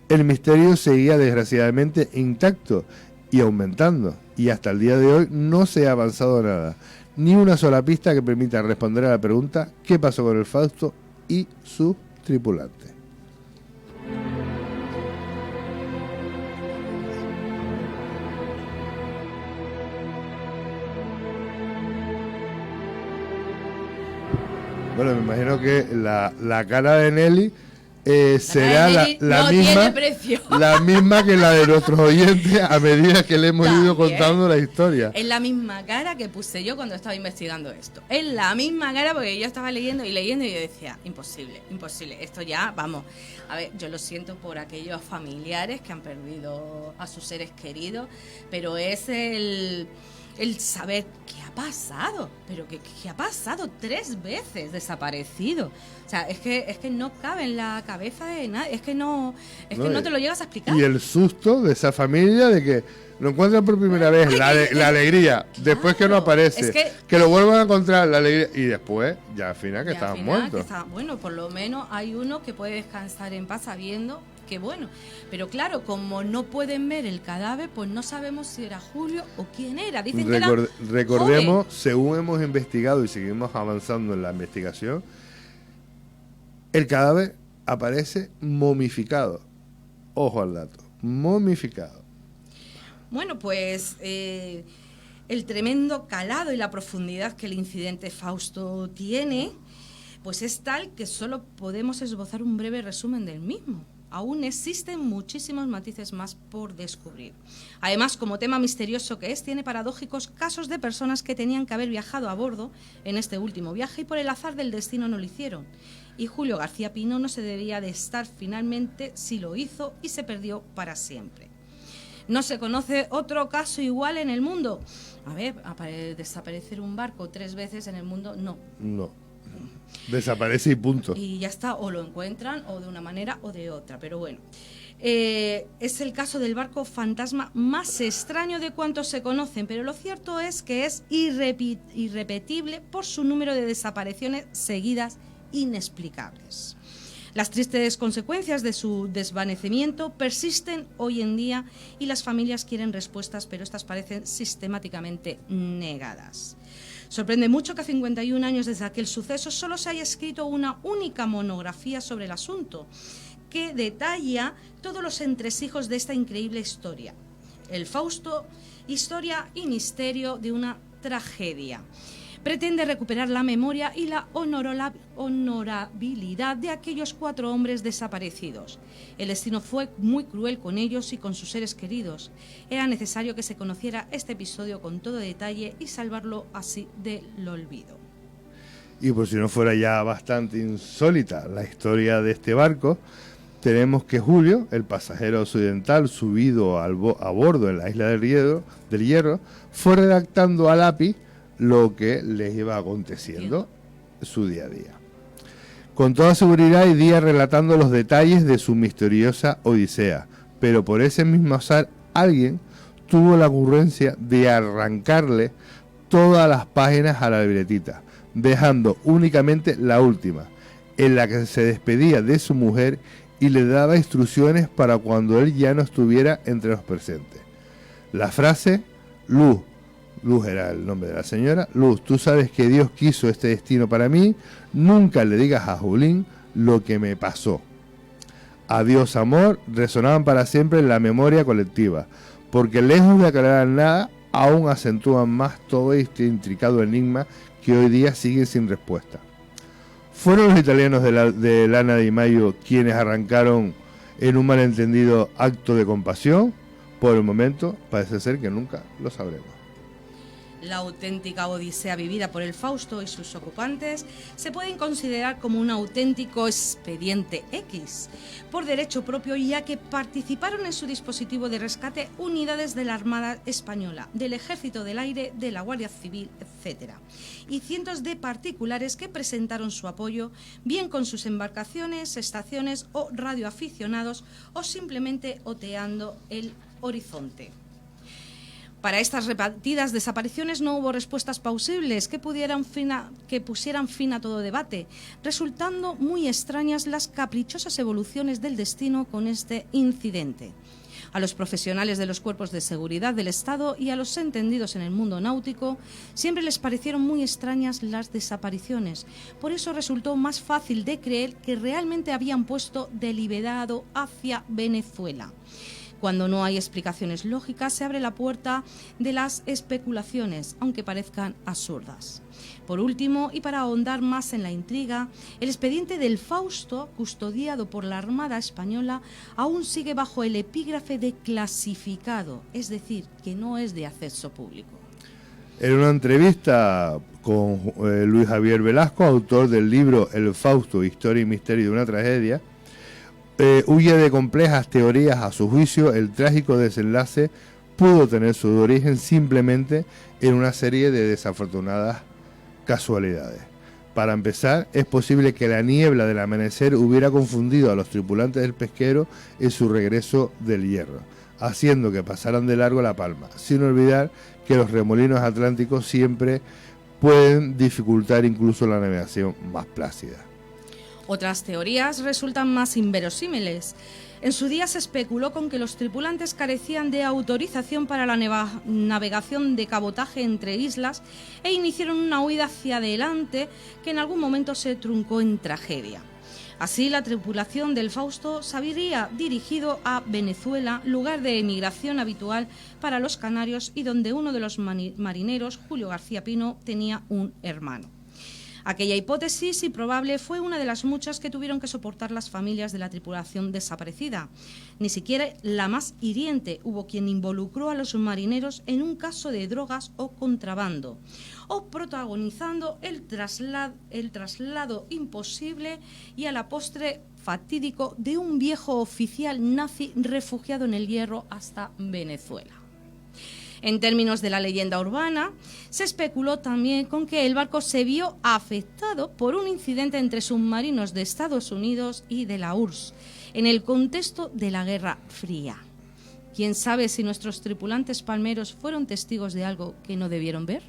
El misterio seguía desgraciadamente intacto y aumentando, y hasta el día de hoy no se ha avanzado nada, ni una sola pista que permita responder a la pregunta: ¿qué pasó con el Fausto y su tripulante? Bueno, me imagino que la cara de Nelly será la misma que la de nuestros oyentes a medida que le hemos ido contando la historia. Es la misma cara que puse yo cuando estaba investigando esto. Es la misma cara, porque yo estaba leyendo y yo decía, imposible, esto ya, vamos. A ver, yo lo siento por aquellos familiares que han perdido a sus seres queridos, pero es el saber qué ha pasado, pero qué ha pasado 3 veces desaparecido. O sea, es que no cabe en la cabeza de nadie, es que no te lo llegas a explicar. Y el susto de esa familia de que lo encuentran por primera vez, la alegría, claro, después que no aparece, que lo vuelvan a encontrar, la alegría, y después, ya al final que estaban muertos. Bueno, por lo menos hay uno que puede descansar en paz sabiendo que bueno, pero claro, como no pueden ver el cadáver, pues no sabemos si era Julio o quién era. Dicen que era recordemos, joven. Según hemos investigado y seguimos avanzando en la investigación, el cadáver aparece momificado. Ojo al dato. Momificado. Bueno, pues el tremendo calado y la profundidad que el incidente Fausto tiene, pues es tal que solo podemos esbozar un breve resumen del mismo. Aún existen muchísimos matices más por descubrir. Además, como tema misterioso que es, tiene paradójicos casos de personas que tenían que haber viajado a bordo en este último viaje y por el azar del destino no lo hicieron. Y Julio García Pino no se debía de estar finalmente si lo hizo y se perdió para siempre. No se conoce otro caso igual en el mundo. A ver, desaparecer un barco 3 veces en el mundo, no. No. Desaparece y punto. Y ya está, o lo encuentran o de una manera o de otra, pero bueno. Es el caso del barco fantasma más extraño de cuantos se conocen, pero lo cierto es que es irrepetible por su número de desapariciones seguidas inexplicables. Las tristes consecuencias de su desvanecimiento persisten hoy en día y las familias quieren respuestas, pero estas parecen sistemáticamente negadas. Sorprende mucho que a 51 años desde aquel suceso solo se haya escrito una única monografía sobre el asunto, que detalla todos los entresijos de esta increíble historia. El Fausto, historia y misterio de una tragedia. Pretende recuperar la memoria y la honorabilidad de aquellos 4 hombres desaparecidos. El destino fue muy cruel con ellos y con sus seres queridos. Era necesario que se conociera este episodio con todo detalle y salvarlo así del olvido. Y por si no fuera ya bastante insólita la historia de este barco, tenemos que Julio, el pasajero occidental subido a bordo en la isla del Hierro, fue redactando a lápiz lo que les iba aconteciendo su día a día. Con toda seguridad iría relatando los detalles de su misteriosa odisea, pero por ese mismo azar alguien tuvo la ocurrencia de arrancarle todas las páginas a la libretita, dejando únicamente la última, en la que se despedía de su mujer y le daba instrucciones para cuando él ya no estuviera entre los presentes. La frase: Luz era el nombre de la señora. Luz, tú sabes que Dios quiso este destino para mí. Nunca le digas a Julín lo que me pasó. Adiós, amor, resonaban para siempre en la memoria colectiva, porque lejos de aclarar nada, aún acentúan más todo este intricado enigma que hoy día sigue sin respuesta. ¿Fueron los italianos de Lana Di Maio quienes arrancaron en un malentendido acto de compasión? Por el momento parece ser que nunca lo sabremos. La auténtica odisea vivida por el Fausto y sus ocupantes se pueden considerar como un auténtico expediente X, por derecho propio, ya que participaron en su dispositivo de rescate unidades de la Armada Española, del Ejército del Aire, de la Guardia Civil, etc. Y cientos de particulares que presentaron su apoyo, bien con sus embarcaciones, estaciones o radioaficionados, o simplemente oteando el horizonte. Para estas repetidas desapariciones no hubo respuestas plausibles que pusieran fin a todo debate, resultando muy extrañas las caprichosas evoluciones del destino con este incidente. A los profesionales de los cuerpos de seguridad del Estado y a los entendidos en el mundo náutico siempre les parecieron muy extrañas las desapariciones. Por eso resultó más fácil de creer que realmente habían puesto deliberado hacia Venezuela. Cuando no hay explicaciones lógicas, se abre la puerta de las especulaciones, aunque parezcan absurdas. Por último, y para ahondar más en la intriga, el expediente del Fausto, custodiado por la Armada Española, aún sigue bajo el epígrafe de clasificado, es decir, que no es de acceso público. En una entrevista con Luis Javier Velasco, autor del libro El Fausto, Historia y Misterio de una Tragedia, huye de complejas teorías. A su juicio, el trágico desenlace pudo tener su origen simplemente en una serie de desafortunadas casualidades. Para empezar, es posible que la niebla del amanecer hubiera confundido a los tripulantes del pesquero en su regreso del Hierro, haciendo que pasaran de largo la palma, sin olvidar que los remolinos atlánticos siempre pueden dificultar incluso la navegación más plácida. Otras teorías resultan más inverosímiles. En su día se especuló con que los tripulantes carecían de autorización para la navegación de cabotaje entre islas e iniciaron una huida hacia adelante que en algún momento se truncó en tragedia. Así, la tripulación del Fausto se habría dirigido a Venezuela, lugar de emigración habitual para los canarios y donde uno de los marineros, Julio García Pino, tenía un hermano. Aquella hipótesis improbable fue una de las muchas que tuvieron que soportar las familias de la tripulación desaparecida. Ni siquiera la más hiriente hubo quien involucró a los marineros en un caso de drogas o contrabando, o protagonizando el traslado imposible y a la postre fatídico de un viejo oficial nazi refugiado en el Hierro hasta Venezuela. En términos de la leyenda urbana, se especuló también con que el barco se vio afectado por un incidente entre submarinos de Estados Unidos y de la URSS, en el contexto de la Guerra Fría. ¿Quién sabe si nuestros tripulantes palmeros fueron testigos de algo que no debieron ver?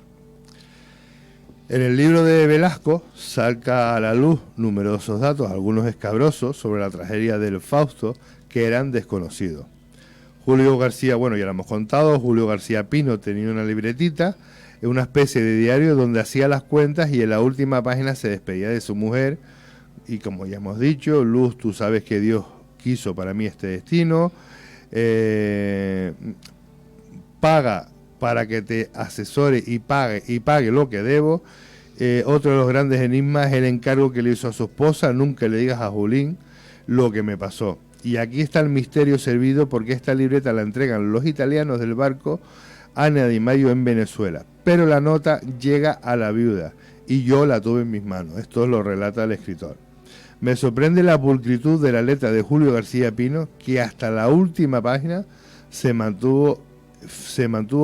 En el libro de Velasco saca a la luz numerosos datos, algunos escabrosos, sobre la tragedia del Fausto, que eran desconocidos. Julio García, bueno, ya lo hemos contado, Julio García Pino tenía una libretita, una especie de diario donde hacía las cuentas y en la última página se despedía de su mujer. Y como ya hemos dicho, Luz, tú sabes que Dios quiso para mí este destino, paga para que te asesore y pague lo que debo. Otro de los grandes enigmas es el encargo que le hizo a su esposa: nunca le digas a Julín lo que me pasó. Y aquí está el misterio servido, porque esta libreta la entregan los italianos del barco a Ana Di Maio en Venezuela, pero la nota llega a la viuda y yo la tuve en mis manos. Esto lo relata el escritor. Me sorprende la pulcritud de la letra de Julio García Pino, que hasta la última página se mantuvo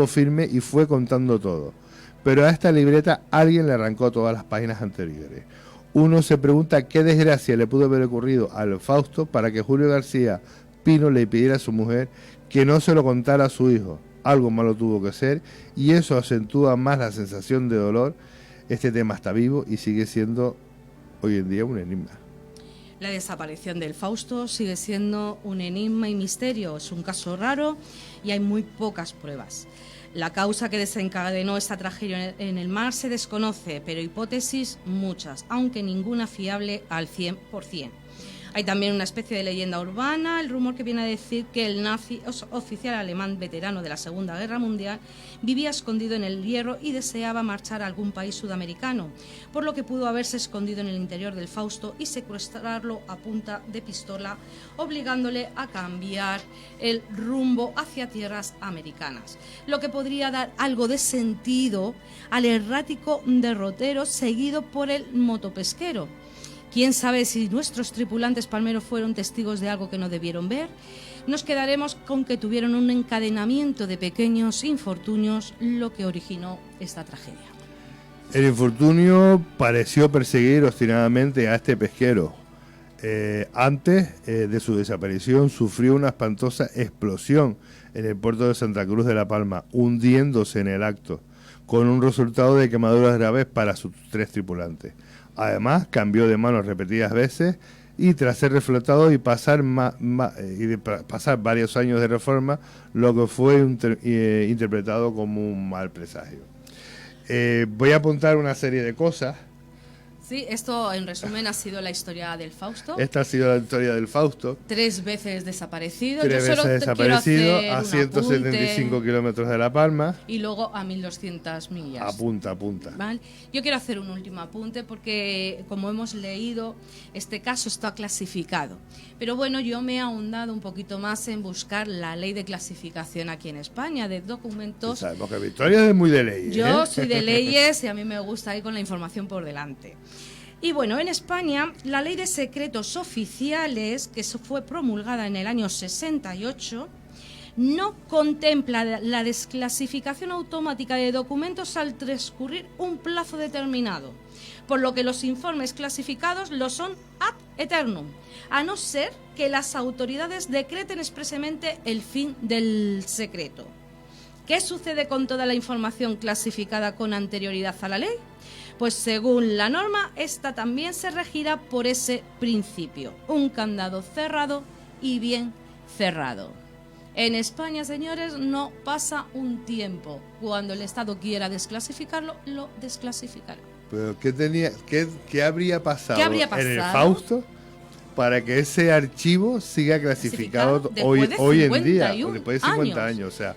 firme y fue contando todo. Pero a esta libreta alguien le arrancó todas las páginas anteriores. Uno se pregunta qué desgracia le pudo haber ocurrido al Fausto para que Julio García Pino le pidiera a su mujer que no se lo contara a su hijo. Algo malo tuvo que ser, y eso acentúa más la sensación de dolor. Este tema está vivo y sigue siendo hoy en día un enigma. La desaparición del Fausto sigue siendo un enigma y misterio. Es un caso raro y hay muy pocas pruebas. La causa que desencadenó esta tragedia en el mar se desconoce, pero hipótesis muchas, aunque ninguna fiable al 100%. Hay también una especie de leyenda urbana, el rumor que viene a decir que el nazi oficial alemán veterano de la Segunda Guerra Mundial vivía escondido en el Hierro y deseaba marchar a algún país sudamericano, por lo que pudo haberse escondido en el interior del Fausto y secuestrarlo a punta de pistola, obligándole a cambiar el rumbo hacia tierras americanas, lo que podría dar algo de sentido al errático derrotero seguido por el motopesquero. ¿Quién sabe si nuestros tripulantes palmeros fueron testigos de algo que no debieron ver? Nos quedaremos con que tuvieron un encadenamiento de pequeños infortunios, lo que originó esta tragedia. El infortunio pareció perseguir obstinadamente a este pesquero. Antes de su desaparición sufrió una espantosa explosión en el puerto de Santa Cruz de la Palma, hundiéndose en el acto, con un resultado de quemaduras graves para sus 3 tripulantes. Además, cambió de manos repetidas veces y tras ser reflotado y pasar varios años de reforma, lo que fue interpretado como un mal presagio. Voy a apuntar una serie de cosas. Sí, esto en resumen ha sido la historia del Fausto. Esta ha sido la historia del Fausto. 3 veces desaparecido. 3 veces desaparecido a 175 kilómetros de La Palma. Y luego a 1200 millas. Apunta. ¿Vale? Yo quiero hacer un último apunte porque, como hemos leído, este caso está clasificado. Pero bueno, yo me he ahondado un poquito más en buscar la ley de clasificación aquí en España, de documentos. Sabemos que Victoria es muy de leyes. Yo soy de leyes y a mí me gusta ir con la información por delante. Y bueno, en España, la Ley de Secretos Oficiales, que fue promulgada en el año 68, no contempla la desclasificación automática de documentos al transcurrir un plazo determinado, por lo que los informes clasificados lo son ad eternum, a no ser que las autoridades decreten expresamente el fin del secreto. ¿Qué sucede con toda la información clasificada con anterioridad a la ley? Pues según la norma, esta también se regirá por ese principio, un candado cerrado y bien cerrado. En España, señores, no pasa un tiempo. Cuando el Estado quiera desclasificarlo, lo desclasificará. ¿Pero qué habría pasado ¿Qué habría pasado? en el Fausto para que ese archivo siga clasificado hoy en día, después de 50 años. O sea,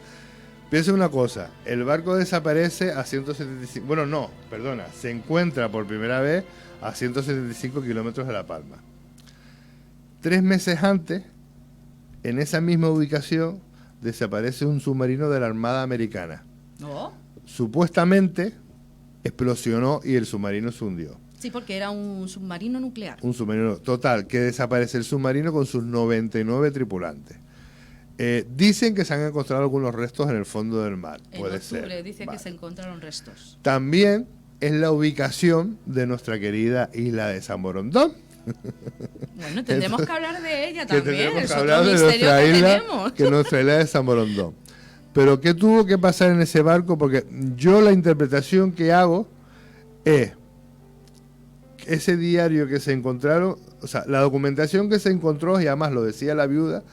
piensa una cosa, el barco desaparece a 175, se encuentra por primera vez a 175 kilómetros de La Palma. 3 meses antes, en esa misma ubicación, desaparece un submarino de la Armada Americana. ¿No? Supuestamente explosionó y el submarino se hundió. Sí, porque era un submarino nuclear. Un submarino total, que desaparece el submarino con sus 99 tripulantes. Dicen que se han encontrado algunos restos en el fondo del mar. Puede ser. En octubre dice que se encontraron restos. También es la ubicación de nuestra querida isla de San Borondón. Bueno, tendremos que hablar de ella también. Es otro misterio que tenemos. Que nuestra isla de San Borondón. Pero ¿qué tuvo que pasar en ese barco? Porque yo la interpretación que hago es ese diario que se encontraron, o sea, la documentación que se encontró, y además lo decía la viuda,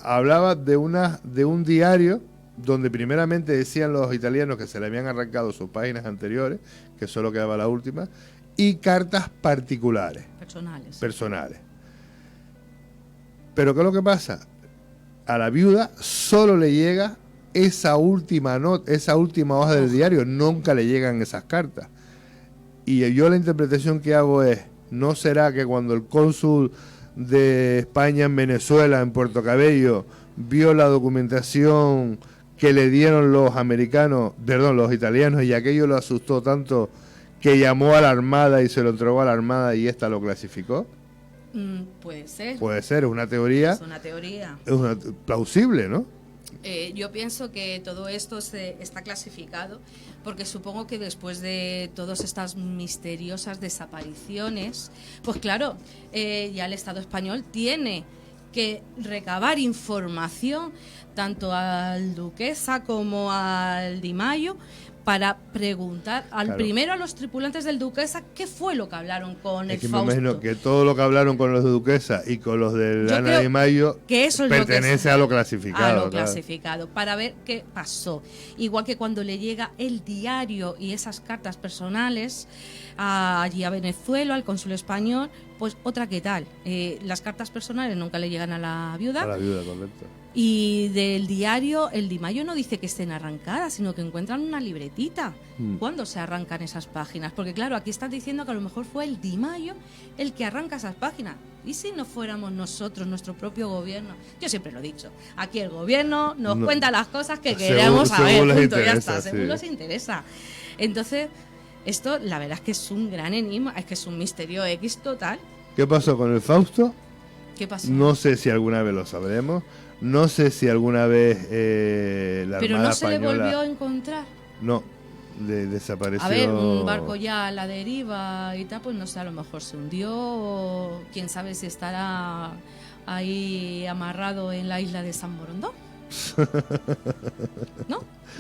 hablaba de un diario donde primeramente decían los italianos que se le habían arrancado sus páginas anteriores, que solo quedaba la última, y cartas particulares. Personales. Pero ¿qué es lo que pasa? A la viuda solo le llega esa última hoja del diario, nunca le llegan esas cartas. Y yo la interpretación que hago es, ¿no será que cuando el cónsul de España en Venezuela, en Puerto Cabello, vio la documentación que le dieron los italianos, y aquello lo asustó tanto que llamó a la Armada y se lo entregó a la Armada y esta lo clasificó? Puede ser. Puede ser, es una teoría. Es una teoría. Plausible, ¿no? Yo pienso que todo esto está clasificado porque supongo que después de todas estas misteriosas desapariciones, pues claro, ya el Estado español tiene que recabar información tanto al Duquesa como al Di Maio para preguntar primero a los tripulantes del Duquesa qué fue lo que hablaron con el Fausto. Me imagino que todo lo que hablaron con los de Duquesa y con los del Ana Di Maio pertenece a lo clasificado. Clasificado, para ver qué pasó. Igual que cuando le llega el diario y esas cartas personales allí a Venezuela, al cónsul español, pues otra que tal. Las cartas personales nunca le llegan a la viuda. A la viuda, correcto. Y del diario, el Di Maio no dice que estén arrancadas, sino que encuentran una libretita. ¿Cuándo se arrancan esas páginas? Porque claro, aquí están diciendo que a lo mejor fue el Di Maio el que arranca esas páginas. ¿Y si no fuéramos nosotros, nuestro propio gobierno? Yo siempre lo he dicho, aquí el gobierno nos cuenta las cosas que queremos saber, punto, ya está, según nos interesa. Entonces, esto la verdad es que es un gran enigma, es que es un misterio X total. ¿Qué pasó con el Fausto? ¿Qué pasó? No sé si alguna vez lo sabremos. No sé si alguna vez la Pero Armada no se española... le volvió a encontrar. No, desapareció. A ver, un barco ya a la deriva y tal, pues no sé, a lo mejor se hundió, o quién sabe si estará ahí amarrado en la isla de San Borondón.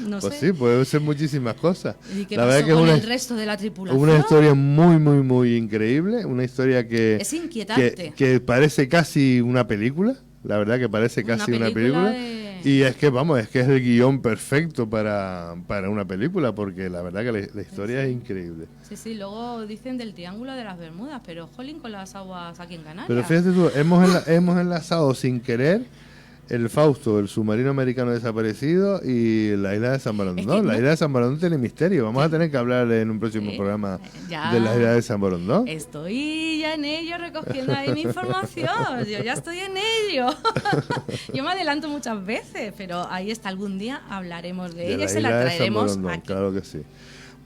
No pues sé. Sí, puede ser muchísimas cosas. ¿Y qué la pasó verdad que con el resto de la tripulación? Una historia muy, muy, muy increíble. Una historia que... Es inquietante. Que parece casi una película. La verdad que parece casi una película. Y es que, es que es el guión perfecto para una película, porque la verdad que la historia es increíble. Sí, luego dicen del Triángulo de las Bermudas, pero jolín con las aguas aquí en Canarias. Pero fíjate tú, hemos enlazado sin querer el Fausto, el submarino americano desaparecido, y la isla de San Borondón. La isla de San Borondón tiene misterio. Vamos a tener que hablar en un próximo programa de la isla de San Borondón. Estoy ya en ello, recogiendo ahí mi información. Yo ya estoy en ello. Yo me adelanto muchas veces, pero ahí está, algún día hablaremos de ella y se la traeremos aquí. Claro que sí.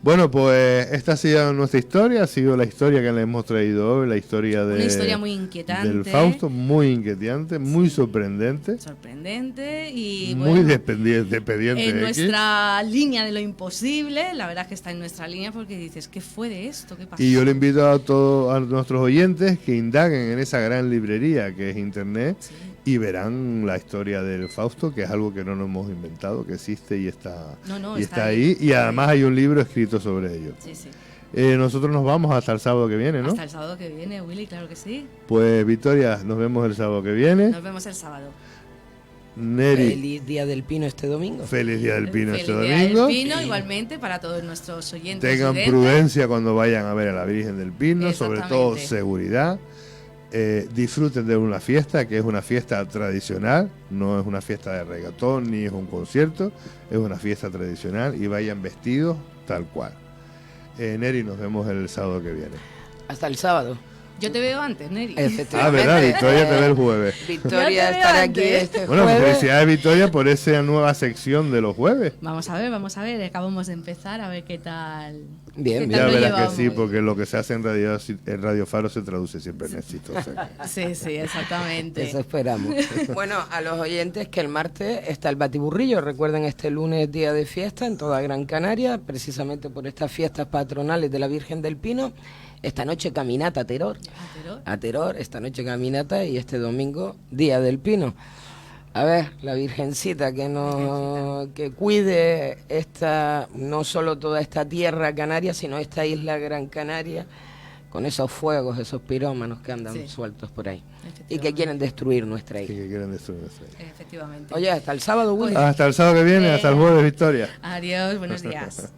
Bueno, pues esta ha sido nuestra historia, ha sido la historia que le hemos traído hoy, la historia de... Una historia muy inquietante. Del Fausto, muy inquietante, muy sorprendente. Sorprendente y muy dependiente. En nuestra línea de lo imposible, la verdad es que está en nuestra línea porque dices, ¿qué fue de esto? ¿Qué pasó? Y yo le invito a todos nuestros oyentes que indaguen en esa gran librería que es Internet. Sí. Y verán la historia del Fausto, que es algo que no nos hemos inventado, que existe y está, está ahí. Y además hay un libro escrito sobre ello. Sí. Nosotros nos vamos hasta el sábado que viene, ¿no? Hasta el sábado que viene, Willy, claro que sí. Pues Victoria, nos vemos el sábado que viene. Nos vemos el sábado. Neri. Feliz Día del Pino este domingo. Feliz Día del Pino este domingo. Feliz Día del Pino, igualmente para todos nuestros oyentes. Tengan prudencia cuando vayan a ver a la Virgen del Pino, sobre todo seguridad. disfruten de una fiesta que es una fiesta tradicional, no es una fiesta de reggaetón ni es un concierto, es una fiesta tradicional y vayan vestidos tal cual. Neri, nos vemos el sábado que viene. Hasta el sábado. Yo te veo antes, Neri. Efectivamente. Verdad, Victoria te ve el jueves. Victoria estará aquí este Bueno, jueves. felicidades Victoria por esa nueva sección de los jueves. Vamos a ver, acabamos de empezar, a ver qué tal. Bien, qué Ya tal lo verás que llevamos. sí, porque lo que se hace en Radio Faro se traduce siempre en éxito. O sea que- Sí, exactamente. Eso esperamos. Bueno, a los oyentes que el martes está el Batiburrillo. Recuerden, este lunes día de fiesta en toda Gran Canaria, precisamente por estas fiestas patronales de la Virgen del Pino. Esta noche caminata a Teror. A Teror, esta noche caminata y este domingo Día del Pino. A ver, la Virgencita que cuide esta, no solo toda esta tierra canaria, sino esta isla Gran Canaria, con esos fuegos, esos pirómanos que andan sueltos por ahí y que quieren destruir nuestra Sí, isla. que quieren destruir nuestra isla. Efectivamente. Oye, hasta el sábado, Willy. Hasta el sábado que viene, hasta el jueves, Victoria. Adiós, buenos días.